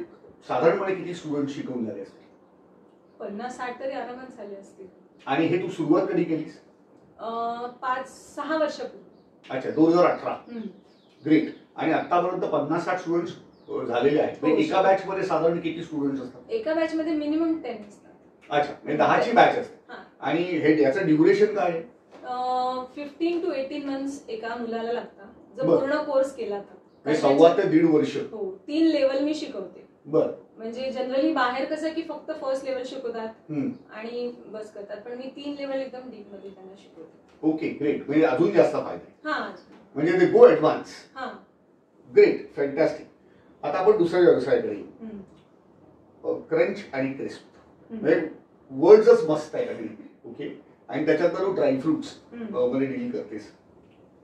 साधारणपणे किती स्टुडंट शिकवून झाले असतील? 50-60 तरी आरामात झाले असतील. आणि हे तू सुरुवात कधी केलीस? 5-6 वर्षापूर्वी. अच्छा, 2018. ग्रेट. आणि आतापर्यंत 50-60 स्टुडंट्स झालेले आहेत. एका बॅच मध्ये साधारण किती स्टुडंट्स असतात? एका बॅच मध्ये मिनिमम 10 असतात. अच्छा, म्हणजे 10ची बॅच असते. आणि हे याचं ड्युरेशन काय आहे? 15 to 18 months एका मुलाला लागतात जर पूर्ण कोर्स केला तर. 1.25 ते 1.5 वर्ष. हो, 3 लेवल मी शिकवते. बरं. म्हणजे जनरली बाहेर कसं की फक्त फर्स्ट लेवल शिकवतात आणि बस करतात, पण मी 3 लेवल एकदम डीप मध्ये त्यांना शिकवते. Okay, great. म्हणजे अजून जास्त फायदा. हा, म्हणजे ते गो ऍडव्हान्स. Great, fantastic. आता आपण दुसऱ्या व्यवसायाकडे येऊ. क्रंच आणि क्रिस्प म्हणजे वर्ड्सच मस्त आहे. ओके. आणि त्याच्यात तू ड्रायफ्रुट्स मध्ये डील करतेस,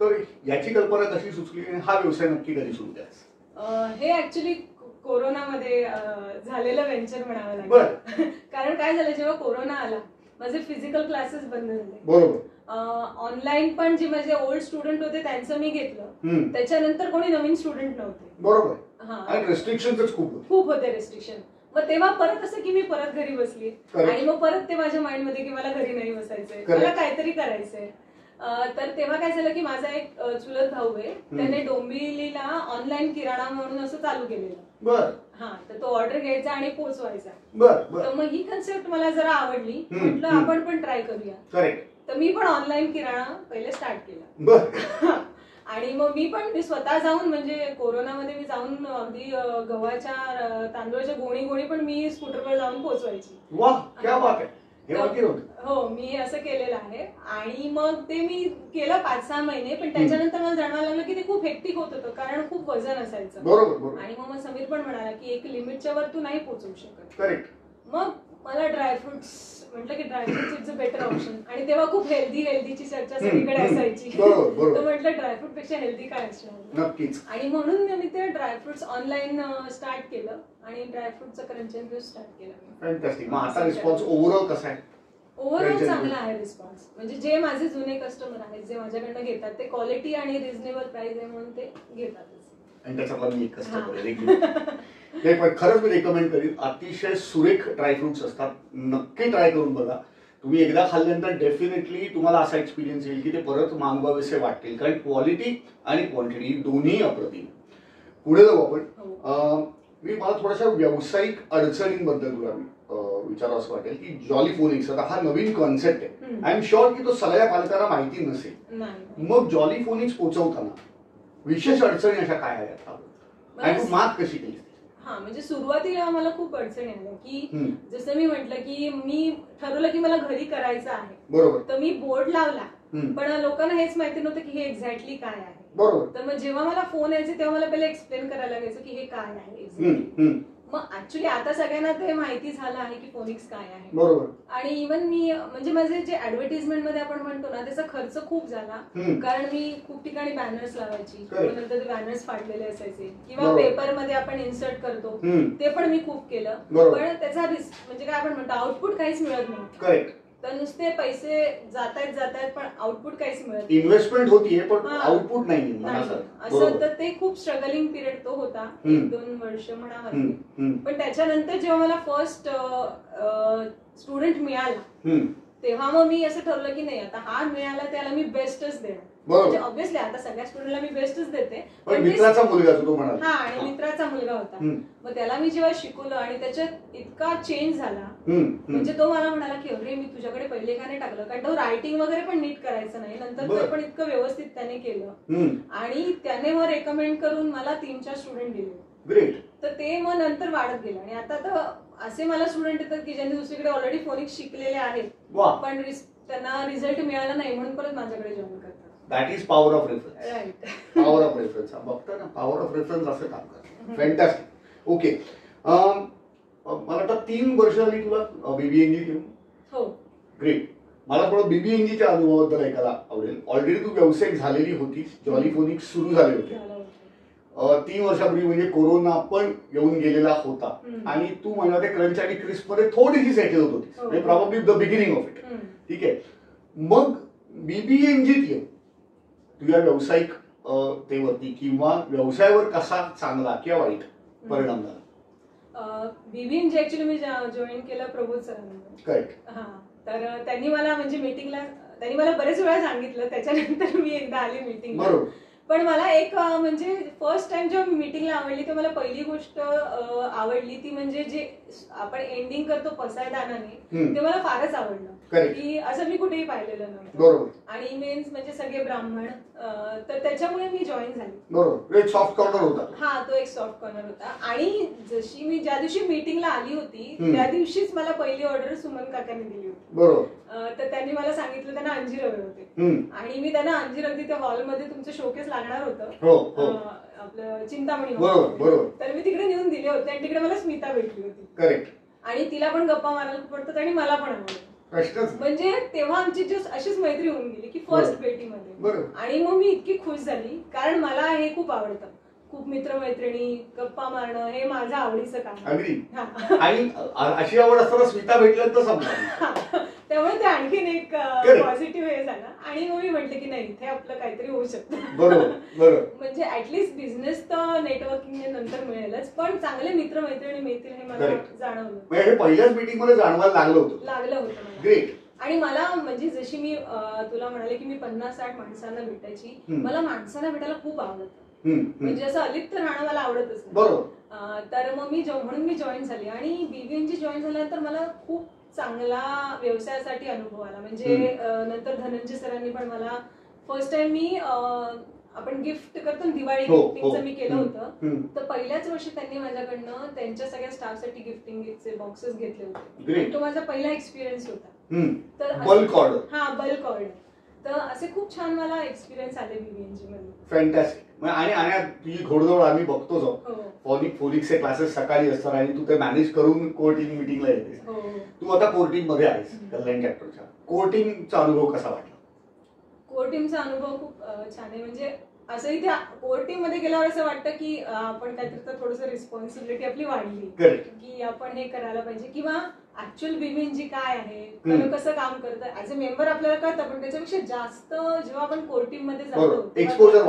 तर याची कल्पना कशी सुचली आणि हा व्यवसाय नक्की कधी सुरू केलास? हे ऍक्च्युली कोरोनामध्ये झालेलं व्हेंचर म्हणावं लागेल. कारण काय झालं, जेव्हा कोरोना आला माझे फिजिकल क्लासेस बंद झाले. बरोबर. ऑनलाईन पण जे माझे ओल्ड स्टुडंट होते त्यांचं मी घेतलं, त्याच्यानंतर कोणी नवीन स्टुडंट नव्हते. बरोबर. आणि रेस्ट्रिक्शन्स खूप होते रेस्ट्रिक्शन. मग तेव्हा परत असं की मी परत घरी बसली आणि मग परत ते माझ्या माइंड मध्ये की मला घरी नाही बसायचंय, मला काहीतरी करायचंय. तर तेव्हा काय झालं की माझा एक चुलत भाऊ आहे, त्याने डोंबिवलीला ऑनलाईन किराणा म्हणून असं चालू केलेलं. बर. हा, तर तो ऑर्डर घ्यायचा आणि पोचवायचा. बर. तर मग ही कन्सेप्ट मला जरा आवडली, म्हटलं आपण पण ट्राय करूया. करेक्ट. तर मी पण ऑनलाईन किराणा पहिले स्टार्ट केला. बर. आणि मग मी स्वतः जाऊन, म्हणजे कोरोनामध्ये मी जाऊन अगदी गव्हाच्या तांदूळाच्या गोणी पण मी स्कूटरवर जाऊन पोहोचवायची. वाह, क्या बात आहे. हो, मी असं केलेलं आहे. आणि मग ते मी केलं 5-6 महिने, पण त्याच्यानंतर मला जाणवायला लागलं की ते खूप हेक्टिक होत होतं, कारण खूप वजन असायचं. बरोबर. आणि मग समीर पण म्हणाला की एक लिमिटच्या वर तू नाही पोहोचवू शकत. करेक्ट. मग मला ड्रायफ्रुट्स म्हटलं की dry fruits is a better option. आणि तेव्हा खूप हेल्दीची चर्चा सगळीकडे असायची. तर म्हटलं ड्रायफ्रूट पेक्षा हेल्दी काय असणार. नक्कीच. आणि म्हणून मी ते ड्रायफ्रुट्स ऑनलाईन स्टार्ट केलं आणि ड्रायफ्रुटचं क्रंच अँड ज्यूस स्टार्ट केलं. फॅन्टास्टिक. मग आता रिस्पॉन्स ओव्हरऑल कसा आहे? ओव्हरऑल चांगला आहे रिस्पॉन्स. म्हणजे जे माझे जुने कस्टमर आहेत, जे माझ्याकडनं घेतात, ते क्वालिटी आणि रिझनेबल प्राइस आहे म्हणून ते घेतातच. आणि त्याच्यातला मी एक कस्टमर आहे. पण खरंच मी रेकमेंड करीन, अतिशय सुरेख ड्रायफ्रुट्स असतात, नक्की ट्राय करून बघा. तुम्ही एकदा खाल्ल्यानंतर डेफिनेटली तुम्हाला असा एक्सपिरियन्स येईल की ते परत मागवावेसे वाटतील, कारण क्वालिटी आणि क्वांटिटी दोन्ही अप्रतिम. पुढे जाऊ आपण. मला थोड्याशा व्यावसायिक अडचणींबद्दल तुला विचारावं असं वाटेल की जॉलीफोनिक्स आता हा नवीन कॉन्सेप्ट आहे. आय एम शुअर की तो सगळ्या पालकांना माहिती नसेल. मग जॉलीफोनिक्स पोहोचवताना विशेष अडचणी अशा काय आहेत आणि तू मात कशी केली? हा, म्हणजे सुरुवातीला मला खूप अडचणी आल्या की जसं मी म्हटलं की मी ठरवलं की मला घरी करायचं आहे. बरोबर. तर मी बोर्ड लावला, पण लोकांना हेच माहिती नव्हतं की हे एक्झॅक्टली काय आहे. बरोबर. तर मग जेव्हा मला फोन यायचे तेव्हा मला पहिले एक्सप्लेन करायला लागायचं की हे काय आहे एक्झॅक्टली. मग ऍक्च्युली आता सगळ्यांना ते माहिती झालं आहे की फोनिक्स काय आहे. बरोबर. आणि इव्हन मी म्हणजे माझे जे ऍडव्हर्टिजमेंट मध्ये आपण म्हणतो ना, त्याचा खर्च खूप झाला, कारण मी खूप ठिकाणी बॅनर्स लावायची, नंतर ते बॅनर्स फाडलेले असायचे, किंवा पेपर मध्ये आपण इन्सर्ट करतो ते पण मी खूप केलं. पण त्याचा म्हणजे काय आपण म्हणतो आउटपुट काहीच मिळत नाही. तर नुसते पैसे जात आहेत पण आउटपुट काहीच मिळत नाही. इन्व्हेस्टमेंट होतीये पण आउटपुट नाही असं. तर ते खूप स्ट्रगलिंग पिरियड तो होता, 1-2 वर्ष म्हणावं. पण त्याच्यानंतर जेव्हा मला फर्स्ट स्टुडंट मिळाला, तेव्हा मग मी असं ठरवलं की नाही, आता हा मिळाला त्याला मी बेस्टच देणार. म्हणजे ऑब्व्हियसली आता सगळ्या स्टुडंटला मी बेस्टच देते, पण मित्राचा मुलगा तो म्हणाला. हा, आणि मित्राचा मुलगा होता. मग त्याला मी जेव्हा शिकवलं आणि त्याच्यात इतका चेंज झाला, म्हणजे तो मला म्हणाला की अरे मी तुझ्याकडे पहिले का नाही टाकलं, कारण तो रायटिंग वगैरे पण नीट करायचं नाही, नंतर ते पण इतकं व्यवस्थित त्याने केलं. आणि त्याने मग रेकमेंड करून मला 3-4 स्टुडंट दिले. ग्रेट. तर ते मग नंतर वाढत गेलं. आणि आता तर असे मला स्टुडंट येतात की ज्यांनी दुसरीकडे ऑलरेडी फोनिक्स शिकलेले आहेत, पण त्यांना रिझल्ट मिळाला नाही म्हणून परत माझ्याकडे जॉईन करतात. That is power of reference. Right. Power of reference. बघता ना, पॉवर ऑफ रेफरन्स असं काम करतं. फॅन्टास्टिक. ओके. मला वाटतं 3 वर्ष झाली तुला बीबीएनजी घेऊन. हो. ग्रेट. मला थोडं बीबीएनजीच्या अनुभवाबद्दल ऐकायला आवडेल. ऑलरेडी तू व्यावसायिक झालेली होतीस, जॉलीफोनिक्स सुरू झाले होते 3 वर्षापूर्वी, म्हणजे कोरोना पण येऊन गेलेला होता, आणि तू म्हणा ते क्रंच आणि क्रिस्प मध्ये थोडीशी सेटल होत होतीस, म्हणजे probably the beginning of it. ठीक आहे. मग बीबीएनजीत येऊन तुझ्या व्यावसायिक तेवरती किंवा व्यवसायावर कसा चांगला किंवा वाईट परिणाम झाला? बीबीएनजी ऍक्च्युअली मी जॉईन केलं प्रबोध सरांनी. करेक्ट. हा, तर त्यांनी मला म्हणजे मीटिंगला त्यांनी मला बरेच वेळा सांगितलं, त्याच्यानंतर मी एकदा आली मीटिंग. बरोबर. पण मला एक म्हणजे फर्स्ट टाइम जेव्हा मीटिंगला आवडली, तर मला पहिली गोष्ट आवडली ती म्हणजे जे आपण एंडिंग करतो पसायदानाने, ते मला फारच आवडलं की असं मी कुठेही पाहिलेलं नव्हतं. आणि मेन्स म्हणजे सगळे ब्राह्मण, तर त्याच्यामुळे मी जॉईन झाली. बरोबर. एक सॉफ्ट कॉर्नर होता. हा, तो एक सॉफ्ट कॉर्नर होता. आणि जशी मी ज्या दिवशी मीटिंगला आली होती त्या दिवशीच मला पहिली ऑर्डर सुमन काकांनी दिली होती. बरोबर. तर त्यांनी मला सांगितलं, त्यांना अंजीर हवे होते, आणि मी त्यांना अंजीर अगदी त्या हॉलमध्ये तुमचं शोकेस लागणार होतं आपलं चिंतामणी. बरोबर. तर मी तिकडे नेऊन दिले होते, आणि तिकडे मला स्मिता भेटली होती. करेक्ट. आणि तिला पण गप्पा मारायला पडतात आणि मला पण आवडतं. म्हणजे तेव्हा आमची अशीच मैत्री होऊन गेली की फर्स्ट भेटीमध्ये. आणि मग मी इतकी खुश झाली, कारण मला हे खूप आवडतं, खूप मित्रमैत्रिणी गप्पा मारणं हे माझं आवडीचं काम. अगदी. आणि अशी आवड असताना स्मिता भेटलं तर समजा, त्यामुळे ते आणखीन एक पॉझिटिव्ह हे झालं. आणि मग मी म्हटलं की नाही, इथे आपलं काहीतरी होऊ शकतं. बरोबर. म्हणजे ऍटलीस्ट बिझनेस तर नेटवर्किंग नंतर मिळेलच, पण चांगले मित्रमैत्रिणी मिळतील हे मला जाणवलं. हे पहिल्याच मीटिंग मध्ये जाणवायला लागलं होतं. मला. ग्रेट. आणि मला म्हणजे जशी मी तुला म्हणाले की मी 50-60 माणसांना भेटायची, मला माणसांना भेटायला खूप आवडतं. म्हणजे असं अलिप्त राहणं मला आवडतच नाही. तर मग म्हणून मी जॉईन झाली आणि BVNG जॉईन झाल्यानंतर मला खूप चांगला व्यवसायासाठी अनुभव आला. म्हणजे नंतर धनंजय सरांनी पण मला फर्स्ट टाइम मी आपण गिफ्ट करतो ना दिवाळी गिफ्टिंगचं मी केलं होतं. तर पहिल्याच वर्षी त्यांनी माझ्याकडनं त्यांच्या सगळ्या स्टाफसाठी गिफ्टिंगचे बॉक्सेस घेतले होते. तो माझा पहिला एक्सपिरियन्स होता. तर बल्क ऑर्डर. हा, बल्क ऑर्डर. तर असे खूप छान मला एक्सपिरियन्स आले BVNG मध्ये. फॅन्टॅस्टिक. आणि तुझी घोडदौड आम्ही बघतोच. फोनिक्सचे क्लासेस सकाळी असतात आणि तू ते मॅनेज करून कोर टीम मीटिंगला येतेस. तू आता कोर टीम मध्ये आहेस कल्याण चॅप्टरच्या. कोर टीमचा अनुभव कसा वाटला? कोर टीमचा अनुभव खूप छान आहे. म्हणजे असंही त्या कोर टीम मध्ये गेल्यावर असं वाटतं की आपण काहीतरी थोडस रिस्पॉन्सिबिलिटी आपली वाढली की आपण हे करायला पाहिजे, किंवा ऍक्च्युअल BVNG काय आहे, कसं काम करतं ऍज अ मेंबर आपल्याला कळतं, पण त्याच्यापेक्षा जास्त जेव्हा आपण कोर टीम मध्ये जातो एक्सपोजर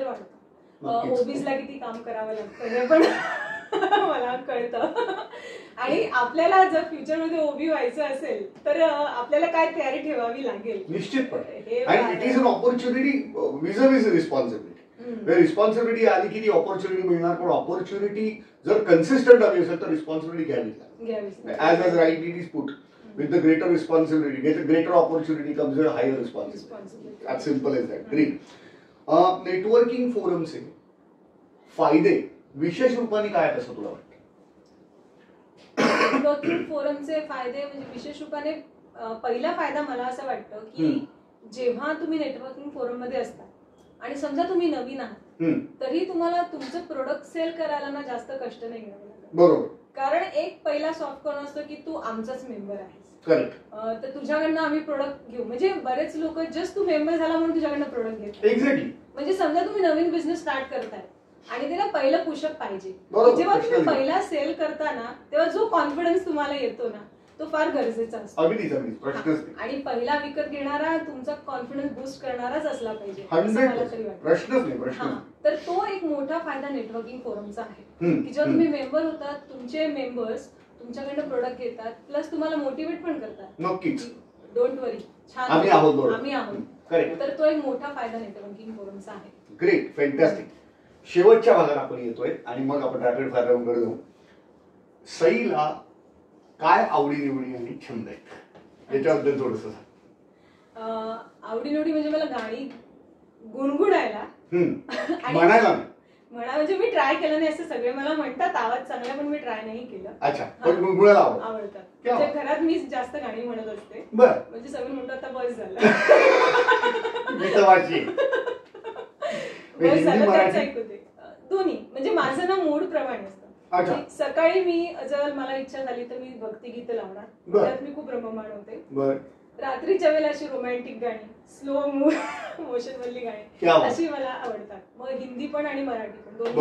वाढतं. ओबीजला किती काम करावं लागतं हे पण मला कळतं. आणि आपल्याला जर फ्युचरमध्ये ओबी व्हायचं असेल तर आपल्याला काय तयारी ठेवावी लागेल निश्चितपणे. आणि इट इज अन ऑपॉर्च्युनिटी विज अ विज रिस्पॉन्सिबिलिटी. रिस्पॉन्सिबिलिटी आली की ती ऑपॉर्च्युनिटी मिळणार, पण ऑपॉर्च्युनिटी जर कन्सिस्टंट हवी असेल तर रिस्पॉन्सिबिलिटी घ्यावी लागेल. As rightly it is put, with the greater responsibility, with the greater opportunity comes a higher responsibility. As simple as that. Great. Networking फोरमचे फायदे विशेष रूपाने काय आहेत असं तुला वाटतं? नेटवर्किंग फोरमचे फायदे म्हणजे विशेष रूपाने पहिला फायदा मला असं वाटतं की जेव्हा तुम्ही नेटवर्किंग फोरम मध्ये असता आणि समजा तुम्ही नवीन आहात तरी तुम्हाला तुमचं प्रोडक्ट सेल करायला ना जास्त कष्ट नाही घ्यावे लागत. बरोबर. कारण एक पहिला सॉफ्ट कॉर्नर असतो की तू आमचाच मेंबर आहेस. तर तुझ्याकडनं आम्ही प्रोडक्ट घेऊ. म्हणजे बरेच लोक जस्ट तू मेंबर झाला म्हणून तुझ्याकडनं प्रोडक्ट घेतात. एक्झॅक्टली. म्हणजे समजा तुम्ही नवीन बिझनेस स्टार्ट करताय आणि त्याला पहिलं पुशअप पाहिजे. जेव्हा तुम्ही पहिला सेल करताना तेव्हा जो कॉन्फिडन्स तुम्हाला येतो ना तो फार गरजेचा असतो. आणि पहिला विकत घेणारा तुमचा कॉन्फिडन्स बूस्ट करणाराच असला पाहिजे मला तरी वाटतं. तर तो एक मोठा फायदा नेटवर्किंग फोरमचा आहे की जेव्हा तुम्ही मेंबर होतात तुमचे मेंबर्स तुमच्याकडनं प्रोडक्ट घेतात प्लस तुम्हाला मोटिवेट पण करतात. नक्कीच. डोंट वरी, छान आम्ही आहोत. तर तो एक मोठा फायदा नेटवर्किंग फोरमचा आहे. Great, fantastic. शेवटच्या भागात आपण येतोय आणि मग आपण रॅपिड फायर राऊंडकडे जाऊ. सईला काय आवडी-निवडी आणि छंद आहेत याच्याबद्दल थोडंसं सांग. आवडी-निवडी म्हणजे मला गाणी गुणगुणायला म्हणायला म्हणजे मी ट्राय केलं नाही. असं सगळे मला म्हणतात आवाज चांगला, पण मी ट्राय नाही केलं. अच्छा, पण गुणगुणायला आवडतात. म्हणजे घरात मी जास्त गाणी म्हणत असते. म्हणजे सगळे म्हणतात आता बस झालं. बस झालं त्याच ऐकते. दोन्ही म्हणजे माझं ना मूड प्रमाणे असतं. सकाळी मी जर मला इच्छा झाली तर मी भक्तिगीत लावणार, त्यात मी खूप रममाण होते. रात्रीच्या वेळेला अशी रोमॅन्टिक गाणी, स्लो मोशन मधली गाणी अशी मला आवडतात. मग हिंदी पण आणि मराठी पण दोन्ही.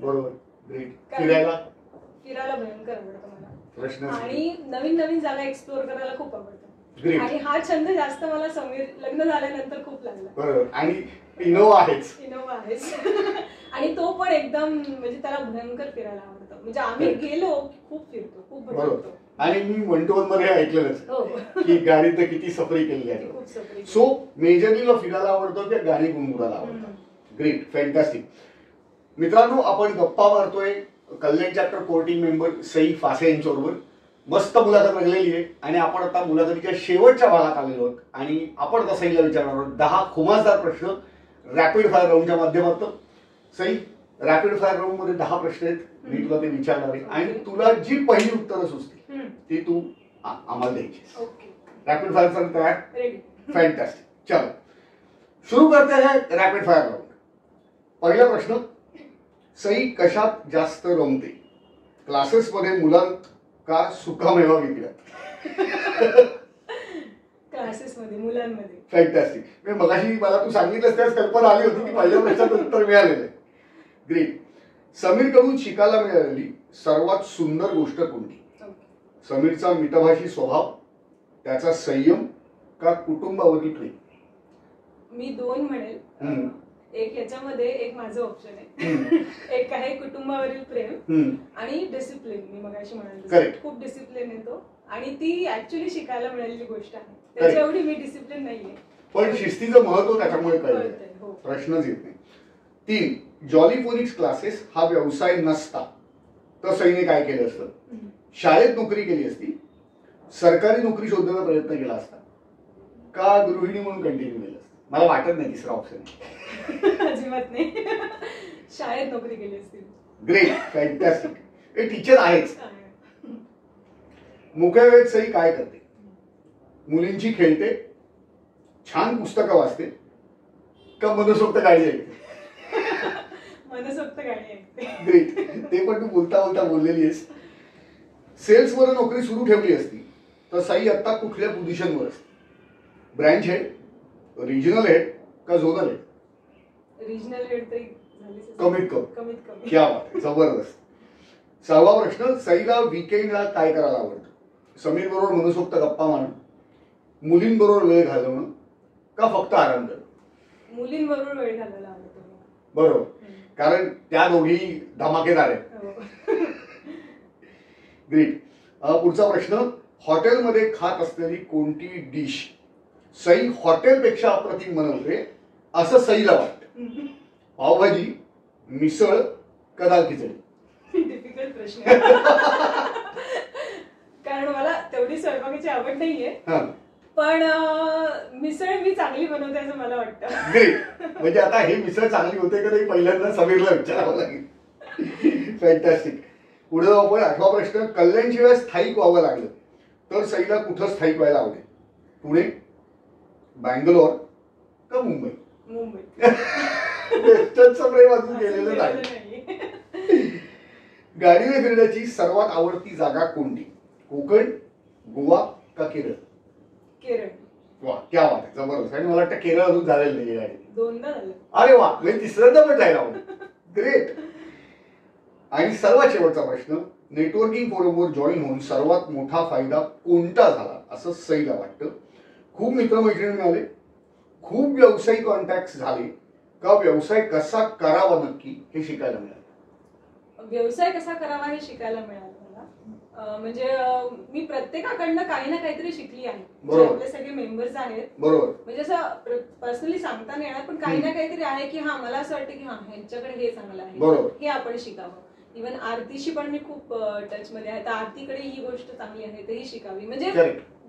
बरोबर. फिरायला भयंकर आवडतं मला आणि नवीन नवीन जागा एक्सप्लोर करायला खूप आवडतं. आणि हा छंद जास्त मला समीर लग्न झाल्यानंतर खूप लागला. आणि इनोवा आहेच. आणि तो पण एकदम म्हणजे त्याला भयंकर फिरायला आवडतं. म्हणजे आम्ही गेलो खूप फिरतो, खूप भरतो. आणि मी 1 to 1 मध्ये ऐकलेलंच की गाडी तर किती सफरी केली आहे. सो मेजरलीला फिरायला आवडतं की गाणी गुणगुणायला आवडतं. Great, fantastic. मित्रांनो, आपण गप्पा मारतोय Kalyan chapter core team member Sai Phase यांच्याबरोबर. मस्त मुलाखत लागलेली आहे आणि आपण आता मुलाखतीच्या शेवटच्या भागात आलेलो आहोत आणि आपण आता सईला विचारणार आहोत 10 खुमासदार प्रश्न रॅपिड फायर राऊंडच्या माध्यमातून. सई, रॅपिड फायर राऊंड मध्ये 10 प्रश्न आहेत. मी तुला ते विचारणार आहे आणि तुला जी पहिली उत्तरं सुचतील ती तू आम्हाला द्यायची. रॅपिड फायर साठी तयार? फॅन्टॅस्टिक. चलो सुरू करते है रॅपिड फायर राऊंड. पहिला प्रश्न, सई कशात जास्त रमते? क्लासेस मध्ये मुलांत का सुकामेवा विकल्यात? क्लासेस मध्ये मुलांमध्ये. फॅन्टॅस्टिक. मगाशी मला तू सांगितलंस त्याच कल्पना आली होती की पहिल्या प्रश्नाचं उत्तर मिळालेलं आहे. ग्रेट. समीरकडून शिकायला मिळालेली सर्वात सुंदर गोष्ट कोणती? समीरचा मितभाषी स्वभाव, त्याचा संयम का कुटुंबावरील प्रेम? मी 2 म्हणेल. एक याच्यामध्ये एक माझं ऑप्शन आहे. एक आहे कुटुंबावरील प्रेम आणि डिसिप्लिन. मी मगाशी म्हणाले खूप डिसिप्लिन येतो आणि ती ऍक्च्युली शिकायला मिळालेली गोष्ट आहे. त्याच्या एवढी मी डिसिप्लिन नाहीये, पण शिस्तीचं महत्व त्याच्यामुळे कळलं, प्रश्नच येत नाही. 3, जॉली फोनिक्स क्लासेस हा व्यवसाय नसता तर सईने काय केलं असतं? शाळेत नोकरी केली असती, सरकारी नोकरी शोधण्याचा प्रयत्न केला असता, का गृहिणी म्हणून कंटिन्यू केलं असतं? मला वाटत नाही तिसरा ऑप्शन. अजिबात नाही. शाळेत नोकरी केली असती. Great, fantastic. हे टीचर आहेच. मोकळ्या वेळेत सई काय करते? मुलींची खेळते, छान पुस्तकं वाचते, का मनसोक्त गाडी ऐकते? मनसोक्त गाडी ऐकते. ग्रेट, ते पण तू बोलता बोलता बोललेली आहेस. सेल्स वर नोकरी सुरू ठेवली असती तर सई आता कुठल्या पोझिशनवर असते? ब्रँच हेड, रिजनल हेड का झोनल हेड? रिजनल हेड तरी कमीत कमी. क्या बात, जबरदस्त. 6वा प्रश्न, सईला वीकेंडला काय करायला आवडतं? समीर बरोबर मनसोक्त गप्पा मारणं, मुलींबरोबर वेळ घालवणं, का फक्त आराम करणं? मुलींबरोबर वेळ घालवायला आवडतो. बरोबर, कारण त्या दोघी धमाकेदार आहेत. ग्रेट. पुढचा प्रश्न, हॉटेलमध्ये खात असलेली कोणती डिश सई हॉटेलपेक्षा अप्रतिम बनवते असं सईला वाटतं? पावभाजी, मिसळ का दाल खिचडी? डिफिकल्ट प्रश्न. कारण मला तेवढी स्वयंपाकाची आवड नाहीये, पण मिसळ मी चांगली बनवते असं मला वाटतं. ग्रेट. म्हणजे आता हे मिसळ चांगली होते का नाही पहिल्यांदा समीरला विचारावं लागेल. फॅन्टॅस्टिक. पुढे जाऊ आपण. 8वा प्रश्न, कल्याणशिवाय स्थायिक व्हावं लागलं तर सईला कुठं स्थायिक व्हायला आवडेल? पुणे, बँगलोर का मुंबई? मुंबई. वेस्टर्नचं प्रेम अजून गेलेलं नाही. गाडीने फिरण्याची सर्वात आवडती जागा कोणती? कोकण, गोवा का केरळ? केरळ. वा, क्या बात आहे, जबरदस्त. आणि मला वाटतं केरळ अजून झालेलं नाही गाडी. 2दा झालं. अरे वा, म्हणजे तिसऱ्यांदा पण जायला आवडेल. ग्रेट. आणि सर्वात शेवटचा प्रश्न, नेटवर्किंग फोरमवर जॉईन होऊन सर्वात मोठा फायदा कोणता झाला असं सईला वाटतं? खूप मित्रमैत्रिणी मिळाले, खूप व्यावसायिक कॉन्टॅक्ट झाले, का व्यवसाय कसा करावा नक्की हे शिकायला मिळालं? व्यवसाय कसा करावा हे शिकायला मिळालं मला. म्हणजे मी प्रत्येकाकडनं काही ना काहीतरी शिकली आहे. आपले सगळे मेंबर्स आहेत, बरोबर, म्हणजे असं पर्सनली सांगता नाही येणार, पण काही ना काहीतरी आहे की हा मला असं वाटतं की हा ह्यांच्याकडे हे चांगलं आहे, हे आपण शिकावं. इव्हन आरतीशी पण मी खूप टच मध्ये आहे, तर आरतीकडे ही गोष्ट चांगली आहे तर ही शिकावी. म्हणजे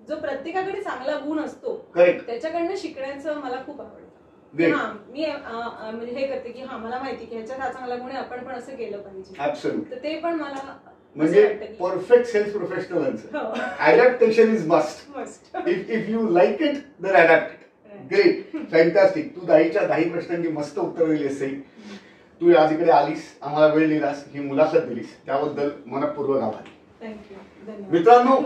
जो प्रत्येकाकडे चांगला गुण असतो त्याच्याकडनं शिकण्याचं मला खूप आवडतं. हा, मी म्हणजे हे करते की हा मला माहिती की ह्याच्यात हा चांगला गुण आहे, आपण पण असं केलं पाहिजे. तर ते पण मला म्हणजे perfect sales professional. Adaptation is must. If you like it then adapt it. Great, fantastic. तू 10च्या 10 प्रश्नांची मस्त उत्तर दिलीस सई. तू आज इकडे आलीस, आम्हाला वेळ दिलास, ही मुलाखत दिलीस, त्याबद्दल मनपूर्वक आभार. थँक्यू. मित्रांनो,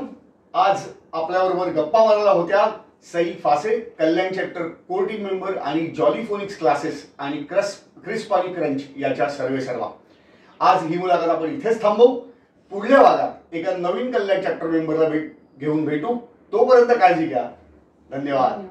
आज आपल्याबरोबर गप्पा मारायला होत्या सई फासे, कल्याण चॅप्टर कोर टीम मेंबर आणि जॉली फोनिक्स क्लासेस आणि क्रिस्प आणि क्रंच याच्या सर्वेसर्वा. आज ही मुलाखत आपण इथेच थांबवू. पुढल्या भागात एका नवीन कल्याण चॅप्टर मेंबरला घेऊन भेटू. तोपर्यंत काळजी घ्या. धन्यवाद.